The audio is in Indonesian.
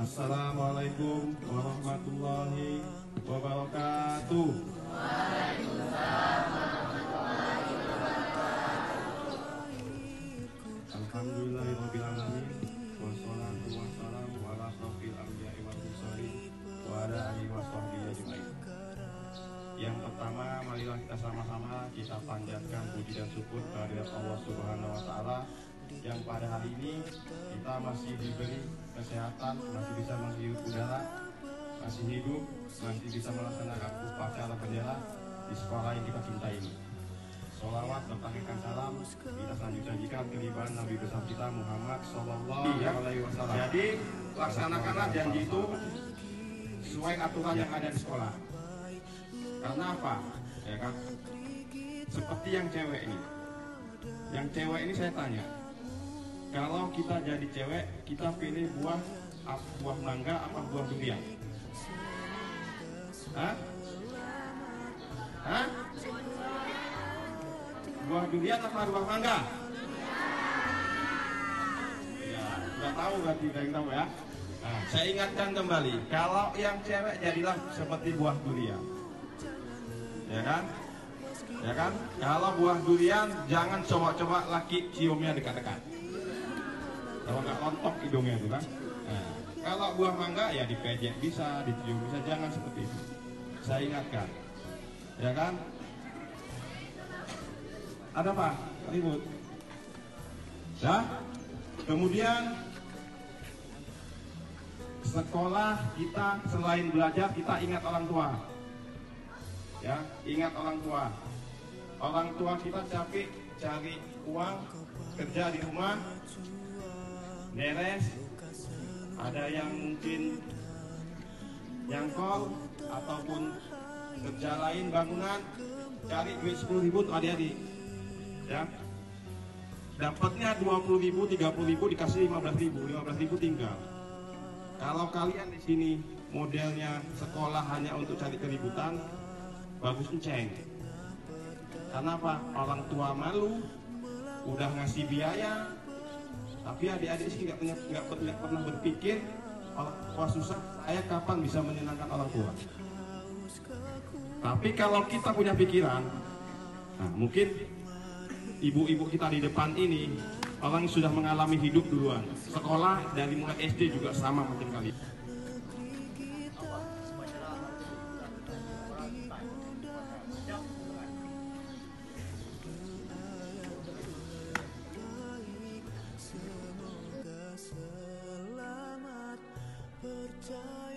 Assalamualaikum warahmatullahi wabarakatuh. Alhamdulillahirabbil alamin wassalatu wassalamu ala asyrofil anbiya'i wal mursalin wa ala alihi washabbihi ajmain. Yang pertama, marilah kita sama-sama kita panjatkan puji dan syukur kehadirat Allah Subhanahu wa taala yang pada hari ini kita masih diberi kesehatan, masih bisa menghirup udara, masih hidup, masih bisa melaksanakan upacara bendera di sekolah yang kita cintai ini. Sholawat berpakaikan salam kita selanjutnya kelimpahan Nabi besar kita Muhammad Sallallahu Alaihi Wasallam. Jadi laksanakanlah janji itu sesuai aturan yang ada di sekolah. Karena apa? Ya kan? Seperti yang cewek ini. Yang cewek ini saya tanya, kalau kita jadi cewek, kita pilih buah mangga apa buah durian? Hah? Hah? Buah durian apa buah mangga? Ya, sudah tahu berarti, udah tahu ya. Nah, saya ingatkan kembali, kalau yang cewek jadilah seperti buah durian, ya kan? Ya kan? Kalau buah durian jangan coba-coba laki ciumnya dekat-dekat. Kalau nggak rontok hidungnya itu kan. Nah, kalau buah mangga ya dipejek bisa, dicium bisa, jangan seperti itu. Saya ingatkan, ya kan? Ada apa? Ribut. Ya. Kemudian sekolah kita selain belajar kita ingat orang tua. Ya, ingat orang tua. Orang tua kita capek cari uang, kerja di rumah, beres, ada yang mungkin nyangkol ataupun kerja lain bangunan, cari duit 10.000 tuh adik-adik, ya, dapatnya 20.000, 30.000 dikasih 15.000 tinggal. Kalau kalian di sini modelnya sekolah hanya untuk cari keributan, bagus enceng. Karena apa? Orang tua malu, udah ngasih biaya. Tapi adik-adik sih nggak pernah berpikir orang tua susah, saya kapan bisa menyenangkan orang tua. Tapi kalau kita punya pikiran, nah mungkin ibu-ibu kita di depan ini orang yang sudah mengalami hidup duluan. Sekolah dari mulai SD juga sama macam kalian. Selamat percaya.